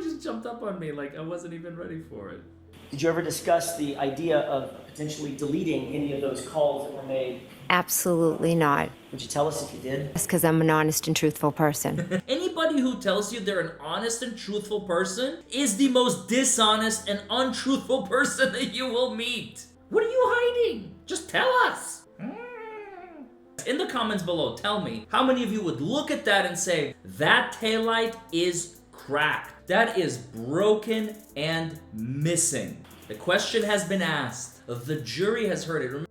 just jumped up on me like I wasn't even ready for it. Did you ever discuss the idea of potentially deleting any of those calls that were made? Absolutely not. Would you tell us if you did? It's because I'm an honest and truthful person. Anybody who tells you they're an honest and truthful person is the most dishonest and untruthful person that you will meet. What are you hiding? Just tell us. In the comments below, tell me how many of you would look at that and say, that taillight is cracked. That is broken and missing. The question has been asked. The jury has heard it.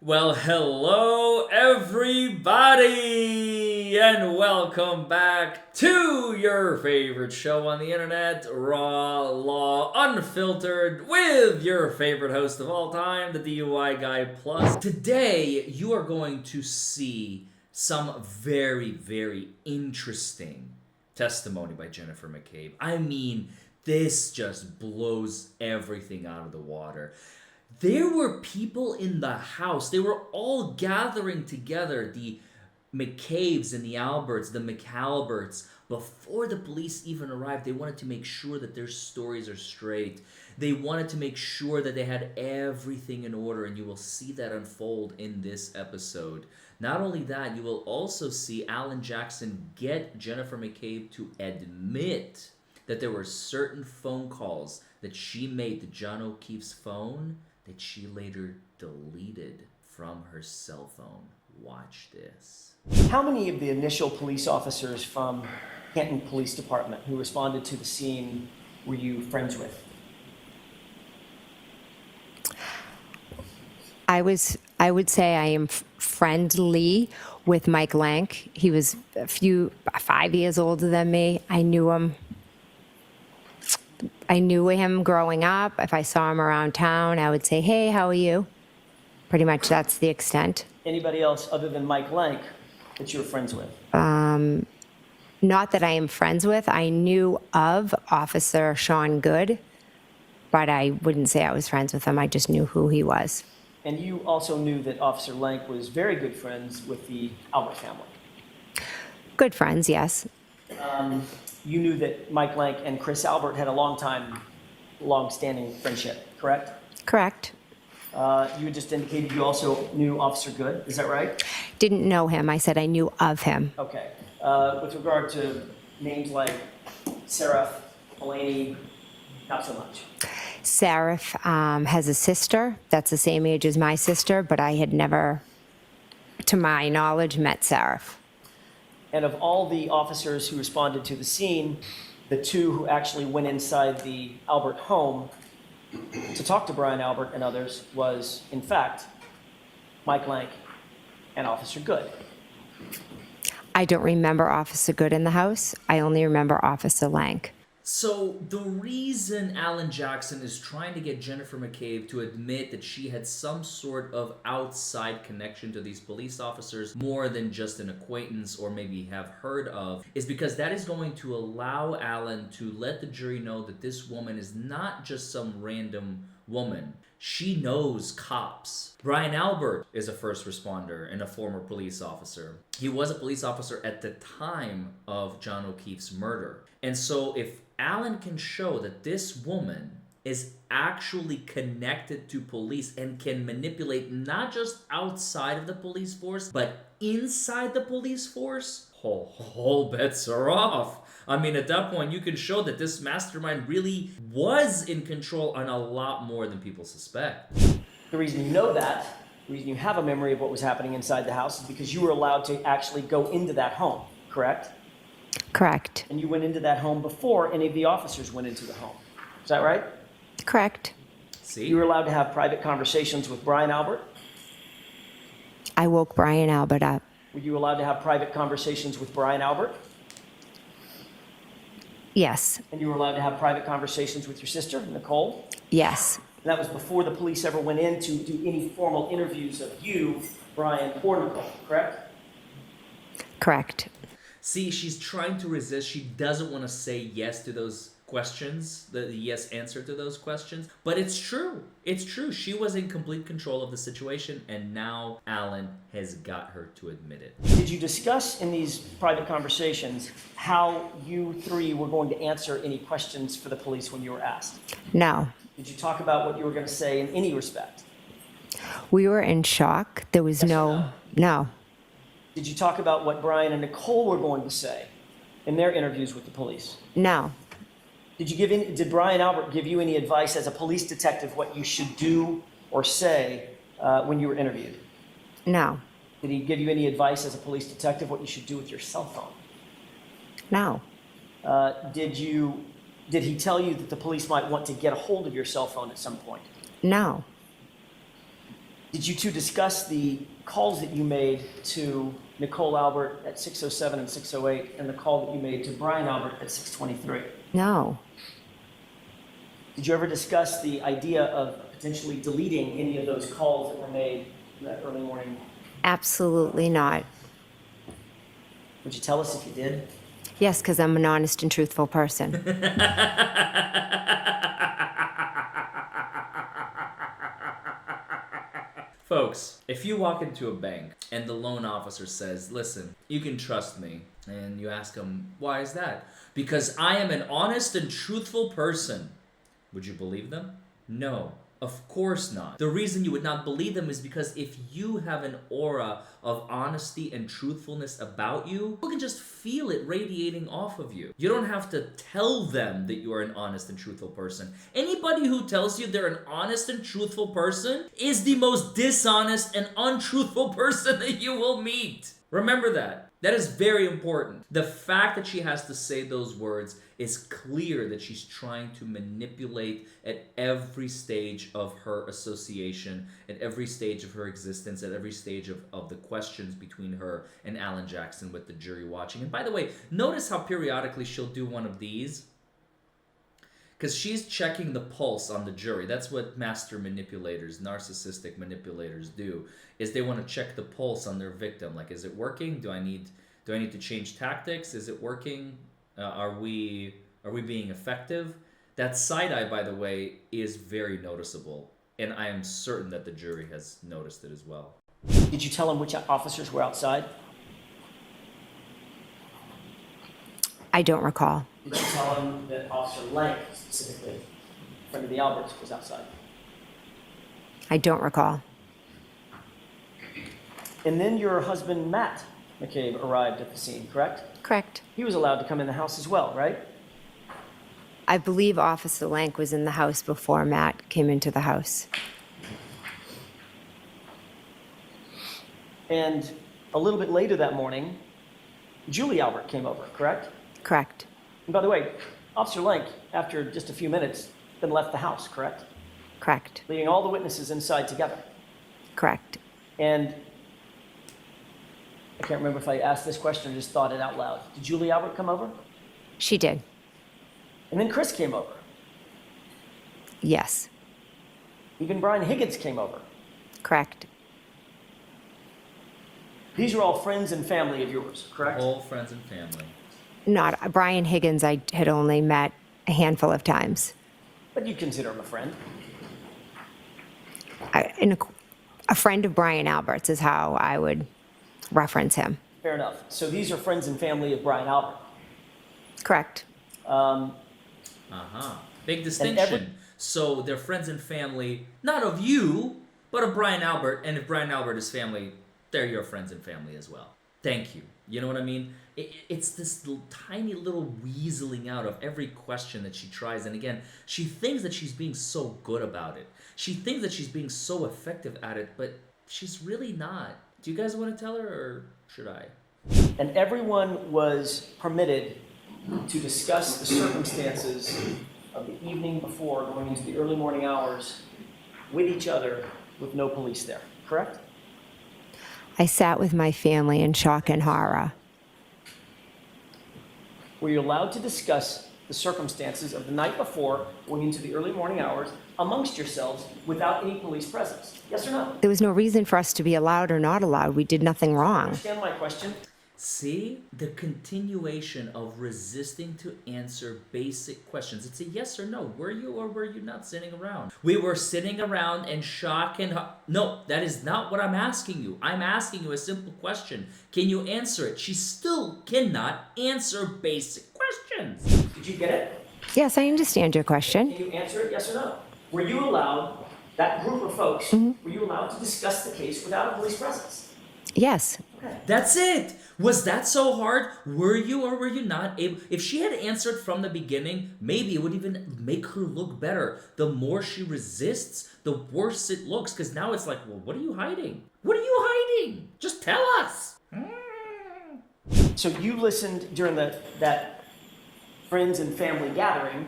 Well, hello everybody, and welcome back to your favorite show on the internet, Raw Law Unfiltered, with your favorite host of all time, the DUI Guy Plus. Today, you are going to see some very, very interesting testimony by Jennifer McCabe. I mean, this just blows everything out of the water. There were people in the house. They were all gathering together, the McCabes and the Alberts, the McAlberts. Before the police even arrived, they wanted to make sure that their stories are straight. They wanted to make sure that they had everything in order, and you will see that unfold in this episode. Not only that, you will also see Alan Jackson get Jennifer McCabe to admit that there were certain phone calls that she made to John O'Keefe's phone that she later deleted from her cell phone. Watch this. How many of the initial police officers from Canton Police Department who responded to the scene were you friends with? I would say I am friendly with Mike Lank. He was 5 years older than me. I knew him growing up. If I saw him around town, I would say, hey, how are you? Pretty much that's the extent. Anybody else other than Mike Lank that you were friends with? Not that I am friends with. I knew of Officer Sean Good, but I wouldn't say I was friends with him. I just knew who he was. And you also knew that Officer Lank was very good friends with the Albert family. Good friends, yes. You knew that Mike Lank and Chris Albert had a long-standing friendship, correct? Correct. You just indicated you also knew Officer Good, is that right? Didn't know him. I said I knew of him. Okay. With regard to names like Seraph, Mulaney, not so much. Seraph has a sister that's the same age as my sister, but I had never, to my knowledge, met Seraph. And of all the officers who responded to the scene, the two who actually went inside the Albert home to talk to Brian Albert and others was, in fact, Mike Lank and Officer Good. I don't remember Officer Good in the house. I only remember Officer Lank. So the reason Alan Jackson is trying to get Jennifer McCabe to admit that she had some sort of outside connection to these police officers more than just an acquaintance or maybe have heard of is because that is going to allow Alan to let the jury know that this woman is not just some random woman. She knows cops. Brian Albert is a first responder and a former police officer. He was a police officer at the time of John O'Keefe's murder. And so if Alan can show that this woman is actually connected to police and can manipulate not just outside of the police force, but inside the police force, whole bets are off. I mean, at that point, you can show that this mastermind really was in control on a lot more than people suspect. The reason you know that, the reason you have a memory of what was happening inside the house is because you were allowed to actually go into that home, correct? Correct. And you went into that home before any of the officers went into the home. Is that right? Correct. See? You were allowed to have private conversations with Brian Albert? I woke Brian Albert up. Were you allowed to have private conversations with Brian Albert? Yes. And you were allowed to have private conversations with your sister, Nicole? Yes. And that was before the police ever went in to do any formal interviews of you, Brian, or Nicole, correct? Correct. See, she's trying to resist. She doesn't want to say yes to those questions, the yes answer to those questions. But it's true. It's true. She was in complete control of the situation, and now Alan has got her to admit it. Did you discuss in these private conversations how you three were going to answer any questions for the police when you were asked? No. Did you talk about what you were going to say in any respect? We were in shock. There was Yes or no. Did you talk about what Brian and Nicole were going to say in their interviews with the police? No. Did Brian Albert give you any advice as a police detective what you should do or say when you were interviewed? No. Did he give you any advice as a police detective what you should do with your cell phone? No. Did he tell you that the police might want to get a hold of your cell phone at some point? No. Did you two discuss the calls that you made to Nicole Albert at 6:07 and 6:08 and the call that you made to Brian Albert at 6:23? No. Did you ever discuss the idea of potentially deleting any of those calls that were made that early morning? Absolutely not. Would you tell us if you did? Yes, because I'm an honest and truthful person. Folks, if you walk into a bank and the loan officer says, listen, you can trust me, and you ask him, why is that? Because I am an honest and truthful person. Would you believe them? No, of course not. The reason you would not believe them is because if you have an aura of honesty and truthfulness about you, you can just feel it radiating off of you. You don't have to tell them that you are an honest and truthful person. Anybody who tells you they're an honest and truthful person is the most dishonest and untruthful person that you will meet. Remember that. That is very important. The fact that she has to say those words is clear that she's trying to manipulate at every stage of her association, at every stage of her existence, at every stage of the questions between her and Alan Jackson with the jury watching. And by the way, notice how periodically she'll do one of these. Because she's checking the pulse on the jury. That's what master manipulators, narcissistic manipulators do, is they want to check the pulse on their victim. Like, is it working? Do I need to change tactics? Is it working? Are we being effective? That side eye, by the way, is very noticeable. And I am certain that the jury has noticed it as well. Did you tell him which officers were outside? I don't recall. Did you tell him that Officer Lank, specifically, friend of the Alberts, was outside? I don't recall. And then your husband, Matt McCabe, arrived at the scene, correct? Correct. He was allowed to come in the house as well, right? I believe Officer Lank was in the house before Matt came into the house. And a little bit later that morning, Julie Albert came over, correct? Correct. And by the way, Officer Lank, after just a few minutes, then left the house, correct? Correct. Leaving all the witnesses inside together. Correct. And I can't remember if I asked this question or just thought it out loud. Did Julie Albert come over? She did. And then Chris came over. Yes. Even Brian Higgins came over. Correct. These are all friends and family of yours, correct? All friends and family. Not Brian Higgins. I had only met a handful of times. But you'd consider him a friend. A friend of Brian Albert's is how I would reference him. Fair enough. So these are friends and family of Brian Albert. Correct. Big distinction. So they're friends and family, not of you, but of Brian Albert. And if Brian Albert is family, they're your friends and family as well. Thank you. You know what I mean? It's this tiny little weaseling out of every question that she tries. And again, she thinks that she's being so good about it. She thinks that she's being so effective at it, but she's really not. Do you guys want to tell her, or should I? And everyone was permitted to discuss the circumstances of the evening before going into the early morning hours with each other with no police there, correct? I sat with my family in shock and horror. Were you allowed to discuss the circumstances of the night before going into the early morning hours amongst yourselves without any police presence? Yes or no? There was no reason for us to be allowed or not allowed. We did nothing wrong. Understand my question? See? The continuation of resisting to answer basic questions. It's a yes or no. Were you or were you not sitting around? We were sitting around in shock and... No, that is not what I'm asking you. I'm asking you a simple question. Can you answer it? She still cannot answer basic questions. Did you get it? Yes, I understand your question. Can you answer it, yes or no? Were you allowed, that group of folks, were you allowed to discuss the case without a police presence? Yes. Okay. That's it. Was that so hard? Were you or were you not able? If she had answered from the beginning, maybe it would even make her look better. The more she resists, the worse it looks. Because now it's like, well, what are you hiding? What are you hiding? Just tell us. So you listened during that friends and family gathering,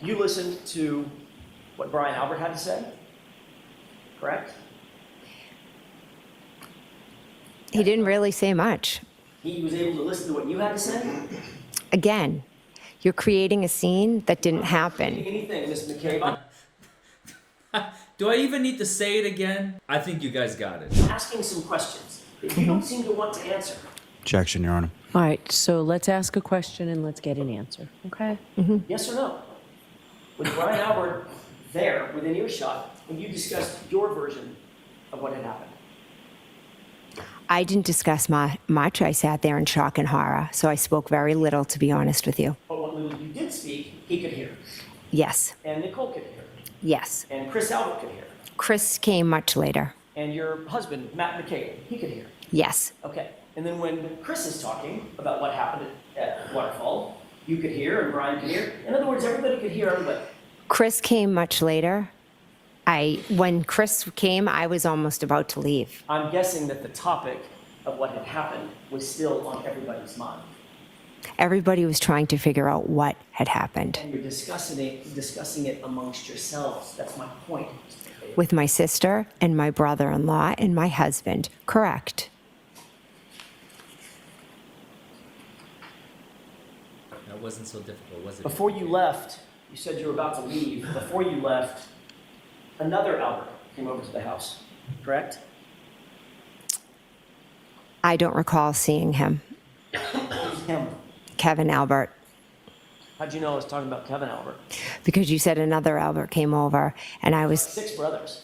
you listened to what Brian Albert had to say, correct? He didn't really say much. He was able to listen to what you had to say? Again, you're creating a scene that didn't happen. Anything, Ms. McCabe. Do I even need to say it again? I think you guys got it. Asking some questions that you don't seem to want to answer. Objection, Your Honor. All right, so let's ask a question and let's get an answer, okay? Yes or no? Was Brian Albert there within earshot when you discussed your version of what had happened? I didn't discuss much. I sat there in shock and horror, so I spoke very little, to be honest with you. But what little you did speak, he could hear. Yes. And Nicole could hear. Yes. And Chris Albert could hear. Chris came much later. And your husband, Matt McCabe, he could hear. Yes. Okay. And then when Chris is talking about what happened at Waterfall, you could hear and Brian could hear. In other words, everybody could hear everybody. Chris came much later. When Chris came, I was almost about to leave. I'm guessing that the topic of what had happened was still on everybody's mind. Everybody was trying to figure out what had happened. And you're discussing it amongst yourselves. That's my point. With my sister and my brother-in-law and my husband. Correct. That wasn't so difficult, was it? Before you left, you said you were about to leave. Before you left, another Albert came over to the house, correct? I don't recall seeing him. Who's him? Kevin Albert. How'd you know I was talking about Kevin Albert? Because you said another Albert came over, and I was 6 brothers.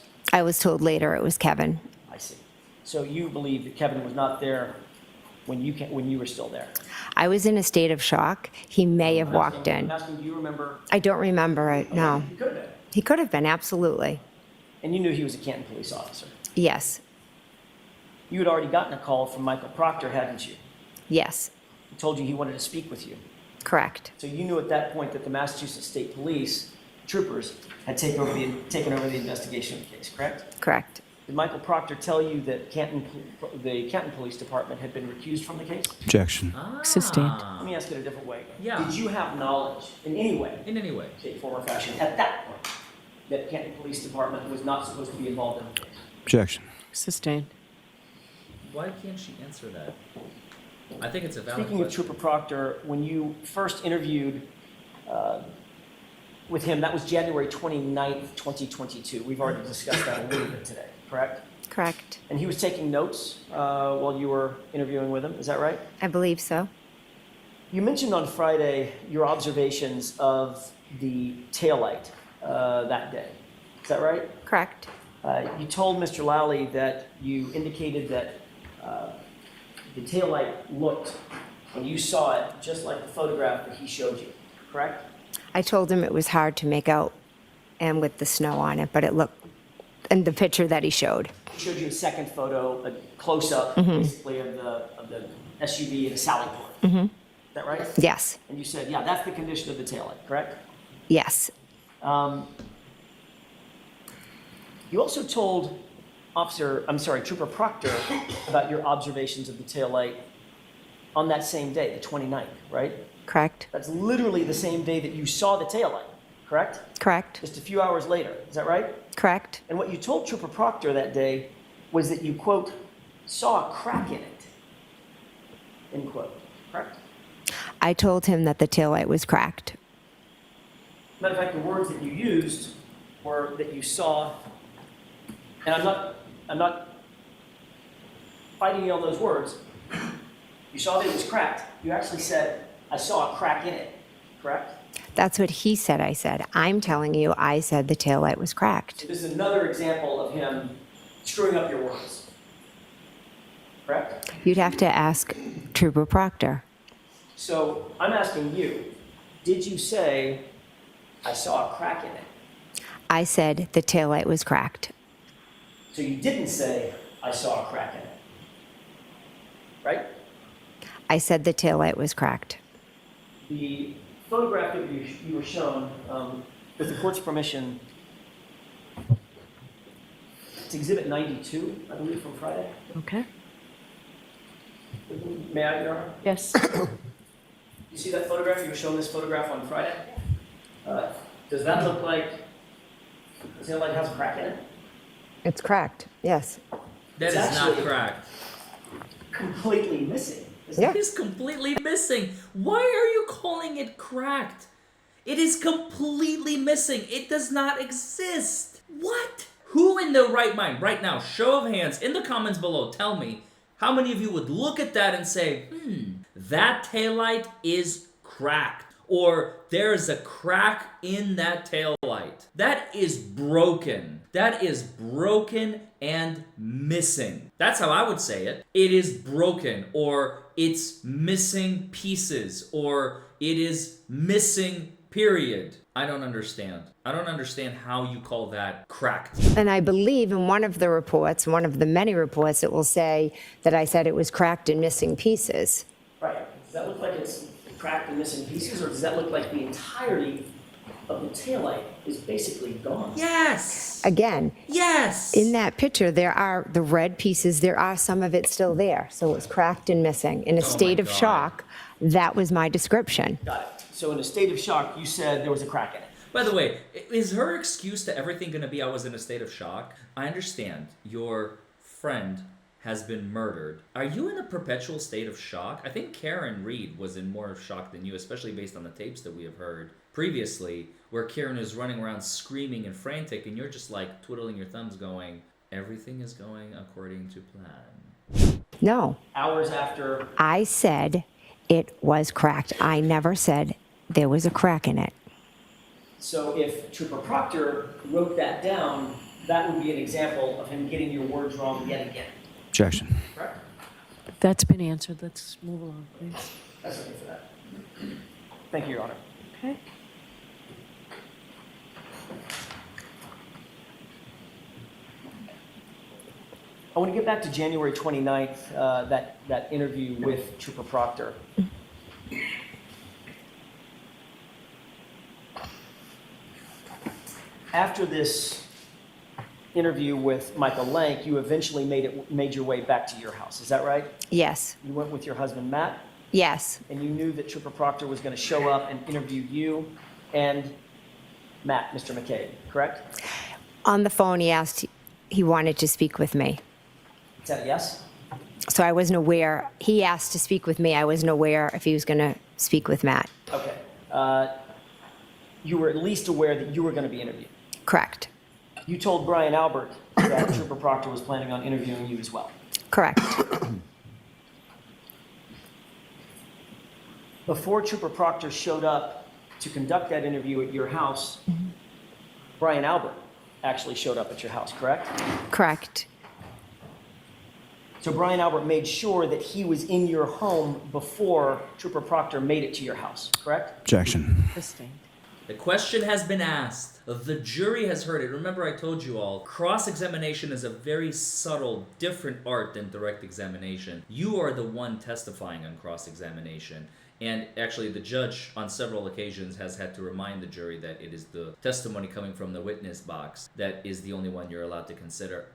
told later it was Kevin. I see. So you believe that Kevin was not there when you were still there? I was in a state of shock. He may have walked I'm in. asking, do you remember? I don't remember it, no. He could have been. He could have been, absolutely. And you knew he was a Canton police officer. Yes. You had already gotten a call from Michael Proctor, hadn't you? Yes. He told you he wanted to speak with you. Correct. So you knew at that point that the Massachusetts State Police troopers had taken over the investigation of the case, correct? Correct. Did Michael Proctor tell you that the Canton Police Department had been recused from the case? Objection. Sustained. Let me ask it a different way. Yeah. Did you have knowledge in any way, In any way. shape, form, or fashion, at that point, that Canton Police Department was not supposed to be involved in the case? Objection. Sustained. Why can't she answer that? I think it's a valid Speaking of question. Trooper Proctor, when you first interviewed with him, that was January 29th, 2022. We've already discussed that a little bit today, correct? Correct. And he was taking notes while you were interviewing with him, is that right? I believe so. You mentioned on Friday your observations of the taillight that day. Is that right? Correct. You told Mr. Lally that you indicated that the taillight looked, when you saw it, just like the photograph that he showed you, correct? I told him it was hard to make out and with the snow on it, but it looked, and the picture that he showed. He showed you a second photo, a close-up, basically, of the SUV and a sally port. Is that right? Yes. And you said, yeah, that's the condition of the taillight, correct? Yes. You also told Trooper Proctor about your observations of the taillight on that same day, the 29th, right? Correct. That's literally the same day that you saw the taillight, correct? Correct. Just a few hours later, is that right? Correct. And what you told Trooper Proctor that day was that you, quote, saw a crack in it, end quote, correct? I told him that the taillight was cracked. Matter of fact, the words that you used were that you saw, and I'm not fighting you on those words, You saw that it was cracked. You actually said, I saw a crack in it, correct? That's what he said I said. I'm telling you, I said the taillight was cracked. This is another example of him screwing up your words, correct? You'd have to ask Trooper Proctor. So I'm asking you, did you say, I saw a crack in it? I said the taillight was cracked. So you didn't say, I saw a crack in it, right? I said the taillight was cracked. The photograph that you were shown, with the court's permission, it's Exhibit 92, I believe, from Friday. Okay. May I, Your Honor? Yes. You see that photograph? You were shown this photograph on Friday. Does that look like, does it like has a crack in it? It's cracked, yes. That is It's not actually- cracked. Completely missing. Yeah. It is completely missing. Why are you calling it cracked? It is completely missing. It does not exist. What? Who in their right mind, right now, show of hands, in the comments below, tell me how many of you would look at that and say, that taillight is cracked. Or there's a crack in that taillight. That is broken. That is broken and missing. That's how I would say it. It is broken, or it's missing pieces, or it is missing, period. I don't understand. I don't understand how you call that cracked. And I believe in one of the reports, one of the many reports, it will say that I said it was cracked and missing pieces. Right. Does that look like it's cracked and missing pieces, or does that look like the entirety of the taillight is basically gone? Yes. Again, Yes. in that picture, there are the red pieces, there are some of it still there. So it was cracked and missing. In a state of God. shock, that was my description. Got it. So in a state of shock, you said there was a crack in it. By the way, is her excuse to everything going to be I was in a state of shock? I understand your friend has been murdered. Are you in a perpetual state of shock? I think Karen Reed was in more shock than you, especially based on the tapes that we have heard previously, where Karen is running around screaming and frantic, and you're just like twiddling your thumbs going, everything is going according to plan. No, Hours after, I said it was cracked. I never said there was a crack in it. so if Trooper Proctor wrote that down, that would be an example of him getting your words wrong yet again. Objection. Correct? That's been answered. Let's move along, please. That's okay for that. Thank you, Your Honor. Okay. I want to get back to January 29th, that interview with Trooper Proctor. After this interview with Michael Lank, you eventually made your way back to your house. Is that right? Yes, You went with your husband, Matt, yes, and you knew that Trooper Proctor was going to show up and interview you and Matt, Mr. McCabe, correct? on the phone he wanted to speak with me. Is that a yes? So I wasn't aware, he asked to speak with me. I wasn't aware if he was going to speak with Matt. Okay. You were at least aware that you were going to be interviewed. Correct, You told Brian Albert that Trooper Proctor was planning on interviewing you as well. correct. Before Trooper Proctor showed up to conduct that interview at your house, Brian Albert actually showed up at your house, correct? Correct, So Brian Albert made sure that he was in your home before Trooper Proctor made it to your house, correct? Objection. Sustained. The question has been asked. The jury has heard it. Remember, I told you all, cross-examination is a very subtle, different art than direct examination. You are the one testifying on cross-examination. And actually, the judge, on several occasions, has had to remind the jury that it is the testimony coming from the witness box that is the only one you're allowed to consider.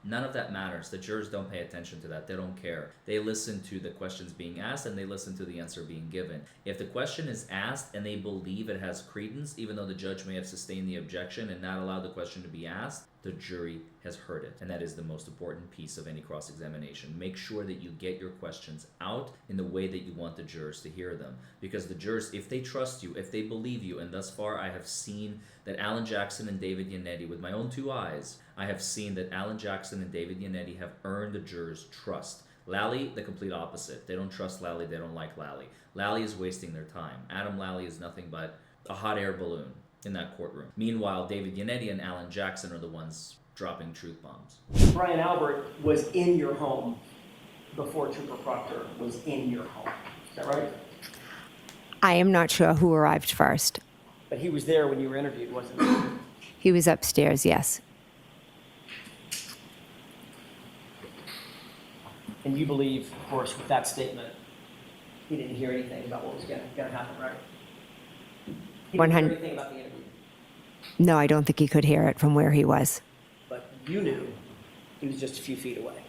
None of that matters. The jurors don't pay attention to that. They don't care. They listen to the questions being asked, and they listen to the answer being given. If the question is asked and they believe it has credence, even though the judge may have sustained the objection and not allowed the question to be asked, the jury has heard it. And that is the most important piece of any cross-examination. Make sure that you get your questions out in the way that you want the jurors to hear them. Because the jurors, if they trust you, if they believe you, and thus far I have seen that Alan Jackson and David Yannetti, with my own two eyes, I have seen that Alan Jackson and David Yannetti have earned the jurors' trust. Lally, the complete opposite. They don't trust Lally. They don't like Lally. Lally is wasting their time. Adam Lally is nothing but a hot air balloon in that courtroom. Meanwhile, David Yannetti and Alan Jackson are the ones dropping truth bombs. Brian Albert was in your home before Trooper Proctor was in your home. Is that right? I am not sure who arrived first. But he was there when you were interviewed, wasn't he? He was upstairs, yes. And you believe, of course, with that statement, he didn't hear anything about what was going to happen, right? He didn't hear 100 anything about the interview. No, I don't think he could hear it from where he was. But you knew he was just a few feet away.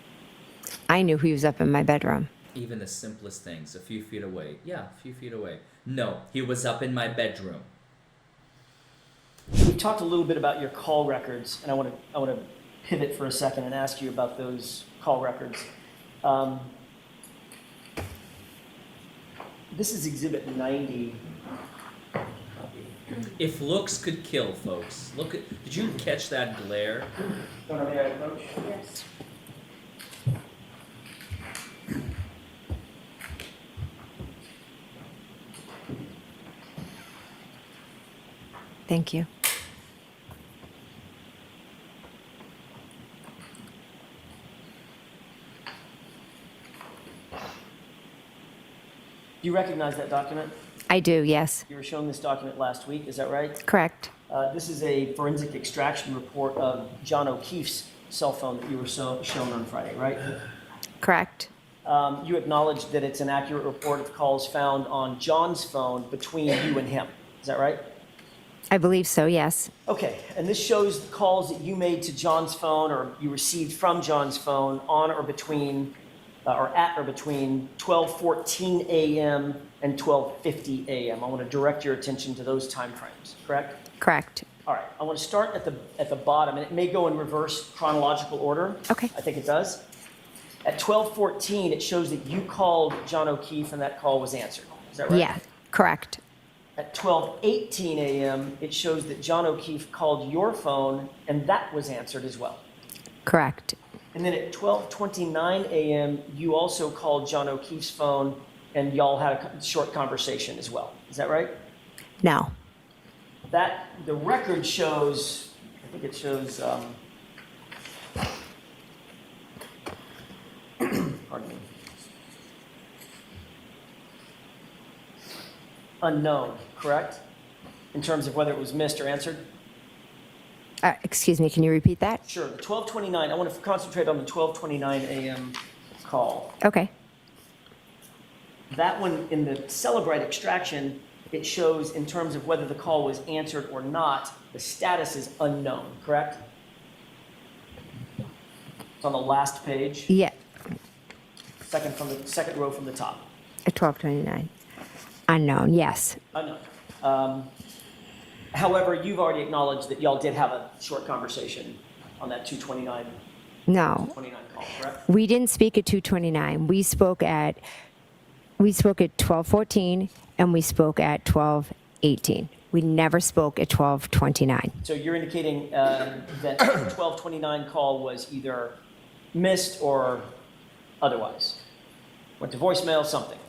I knew he was up in my bedroom. Even the simplest things, a few feet away. Yeah, a few feet away. No, he was up in my bedroom. We talked a little bit about your call records, and I want to pivot for a second and ask you about those call records. This is Exhibit 90. If looks could kill, folks. Look at. Did you catch that glare? Donna, may I approach? Yes. Thank you. Do you recognize that document? I do, yes. You were shown this document last week, is that right? Correct. This is a forensic extraction report of John O'Keefe's cell phone that you were shown on Friday, right? Correct. You acknowledge that it's an accurate report of calls found on John's phone between you and him, is that right? I believe so, yes. Okay, and this shows the calls that you made to John's phone or you received from John's phone on or between, or at or between 12:14 a.m. and 12:50 a.m. I want to direct your attention to those time frames, correct? Correct. All right, I want to start at the bottom, and it may go in reverse chronological order. Okay. I think it does. At 12:14, it shows that you called John O'Keefe and that call was answered. Is that right? Yeah, correct. At 12:18 a.m., it shows that John O'Keefe called your phone and that was answered as well. Correct. And then at 12:29 a.m., you also called John O'Keefe's phone and y'all had a short conversation as well. Is that right? No. The record shows, I think it shows, pardon me, unknown, correct? In terms of whether it was missed or answered? Excuse me, can you repeat that? Sure, the 12:29, I want to concentrate on the 12:29 a.m. call. Okay. That one, in the Celebrite extraction, it shows in terms of whether the call was answered or not, the status is unknown, correct? It's on the last page, Yeah, second row from the top. at 12:29. Unknown, yes. Unknown. However, you've already acknowledged that y'all did have a short conversation on that 2:29 No. call, correct? We didn't speak at 2:29. We spoke at 12:14 and we spoke at 12:18. We never spoke at 12:29. So you're indicating that the 12:29 call was either missed or otherwise? Went to voicemail, something?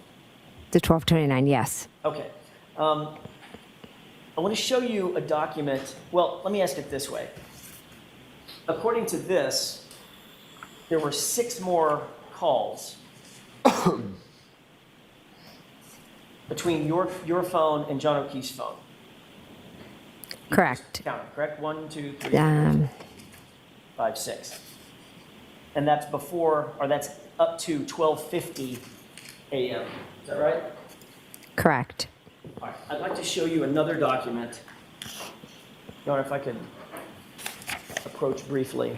The 12:29, yes. Okay. I want to show you a document. Well, let me ask it this way. According to this, there were 6 more calls between your phone and John O'Keefe's phone. Correct. Count them, correct? 1, 2, 3, 5, 6. And that's before, or that's up to 12:50 a.m. Is that right? Correct. All right. I'd like to show you another document. John, if I could approach briefly.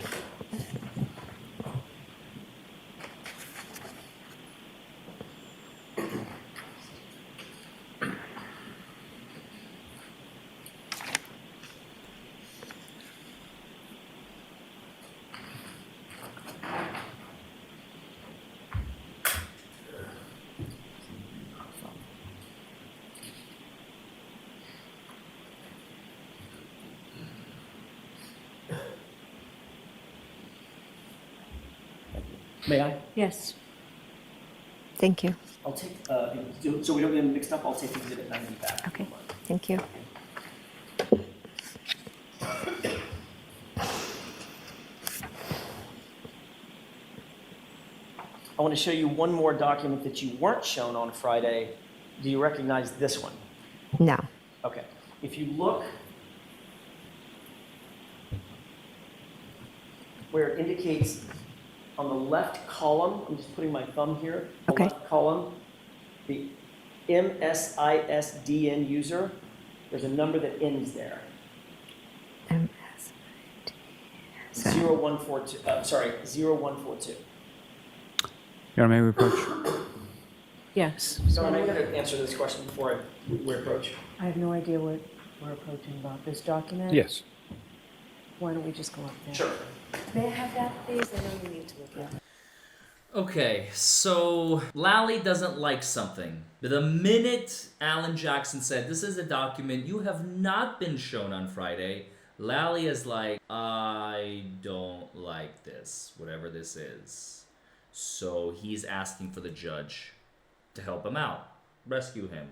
May I? Yes. Thank you. I'll take, so we don't get them mixed up, I'll take exhibit 90 back. Okay, thank you. I want to show you one more document that you weren't shown on Friday. Do you recognize this one? No. Okay. If you look where it indicates on the left column, I'm just putting my thumb here, the Okay. left column, the MSISDN user, there's a number that ends there. So- 0142, sorry, 0142. Your Honor, may we approach? Yes. So I'm going to answer this question before we approach. I have no idea what we're approaching about this document. Yes. Why don't we just go up there? Sure. May I have that, please? I know you need to look at it. Okay, so Lally doesn't like something. The minute Alan Jackson said, this is a document you have not been shown on Friday, Lally is like, I don't like this, whatever this is. So he's asking for the judge to help him out, rescue him,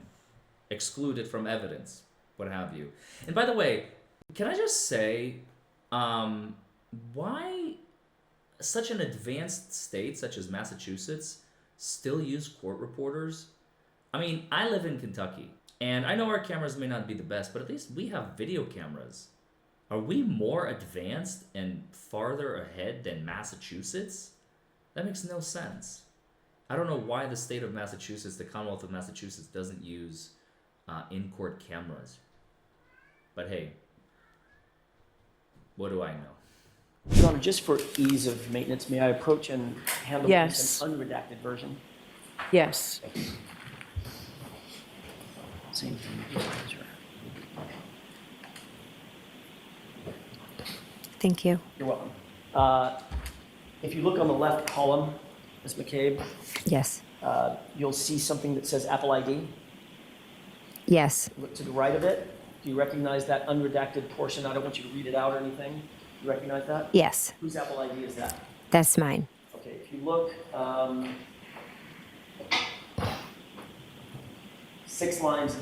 exclude it from evidence, what have you. And by the way, can I just say, why such an advanced state such as Massachusetts still use court reporters? I mean, I live in Kentucky, and I know our cameras may not be the best, but at least we have video cameras. Are we more advanced and farther ahead than Massachusetts? That makes no sense. I don't know why the state of Massachusetts, the Commonwealth of Massachusetts, doesn't use in-court cameras. But hey, what do I know? Your Honor, just for ease of maintenance, may I approach and handle Yes. this in unredacted version? Yes. Same thing. Sure. Thank you. You're welcome. If you look on the left column, Ms. McCabe, Yes. you'll see something that says Apple ID. Yes. Look to the right of it. Do you recognize that unredacted portion? I don't want you to read it out or anything. Do you recognize that? Yes. Whose Apple ID is that? That's mine. Okay, if you look 6 lines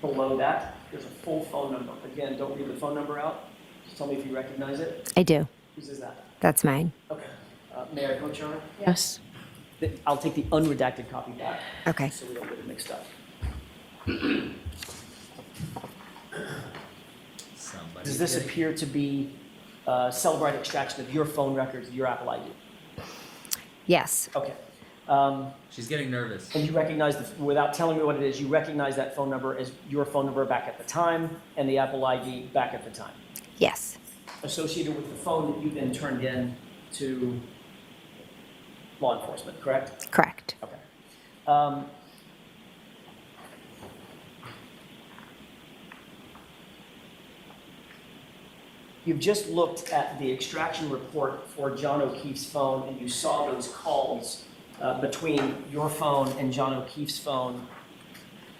below that, there's a full phone number. Again, don't read the phone number out. Just tell me if you recognize it. I do. Whose is that? That's mine. Okay. May I approach, Your Honor? Yes. I'll take the unredacted copy back. Okay. So we don't get it mixed up. Somebody Does this kidding? appear to be Cellbrite extraction of your phone records, your Apple ID? Yes. Okay. She's getting nervous. And you recognize, without telling me what it is, you recognize that phone number as your phone number back at the time and the Apple ID back at the time, Yes. associated with the phone that you then turned in to law enforcement, correct? Correct. Okay. You've just looked at the extraction report for John O'Keefe's phone, and you saw those calls between your phone and John O'Keefe's phone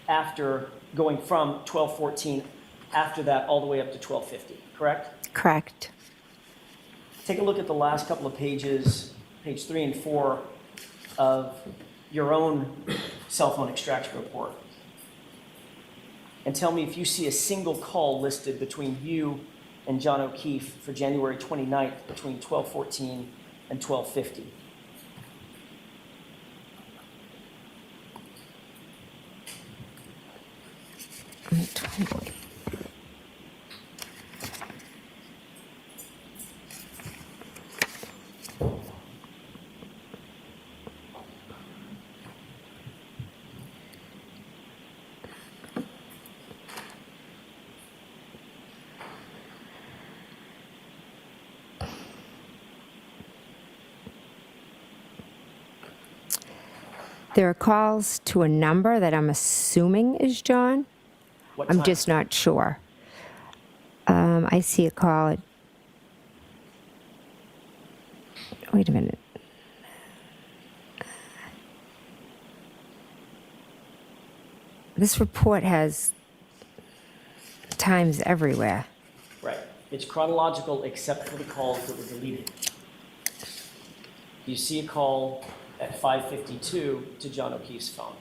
after going from 1214, after that, all the way up to 1250, correct? Correct. Take a look at the last couple of pages, page 3 and 4 of your own cell phone extraction report. And tell me if you see a single call listed between you and John O'Keefe for January 29th between 1214 and 1250. There are calls to a number that I'm assuming is John. What I'm time? just not sure. I see a call at... Wait a minute. This report has times everywhere. Right. It's chronological except for the calls that were deleted. You see a call at 5:52 to John O'Keefe's phone?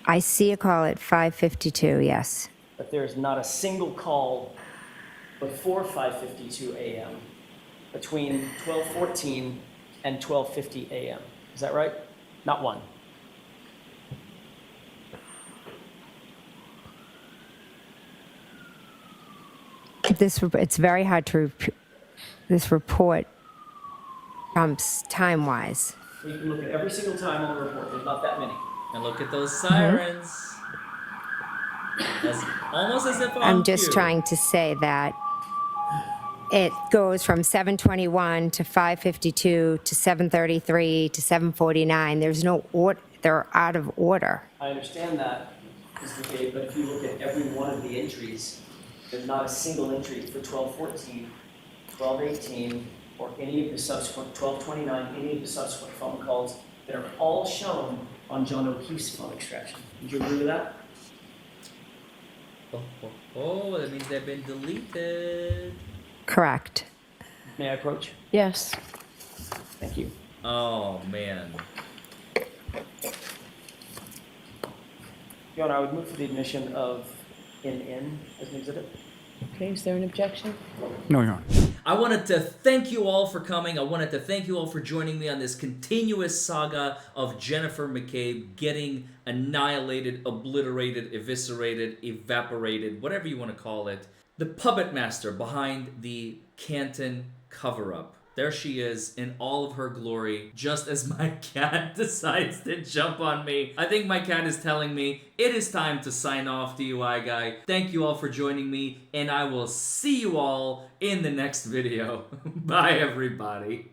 I see a call at 5:52, yes. But there's not a single call before 5:52 a.m. between 12:14 and 12:50 a.m. Is that right? Not one. It's very hard to, this report trumps time-wise. You can look at every single time on the report. There's not that many. And look at those sirens. That's almost as if I'm just cue. trying to say that it goes from 7:21 to 5:52 to 7:33 to 7:49. There's no order. They're out of order. I understand that, Mr. McCabe, but if you look at every one of the entries, there's not a single entry for 12:14, 12:18, or any of the subsequent 12:29, any of the subsequent phone calls that are all shown on John O'Keefe's phone extraction. Would you agree with that? Oh, that means they've been deleted. Correct. May I approach? Yes. Thank you. Oh, man. Your Honor, I would move for the admission of NN as an exhibit. Okay, is there an objection? No, Your Honor. I wanted to thank you all for coming. I wanted to thank you all for joining me on this continuous saga of Jennifer McCabe getting annihilated, obliterated, eviscerated, evaporated, whatever you want to call it. The puppet master behind the Canton cover-up. There she is in all of her glory, just as my cat decides to jump on me. I think my cat is telling me it is time to sign off, DUI guy. Thank you all for joining me, and I will see you all in the next video. Bye, everybody.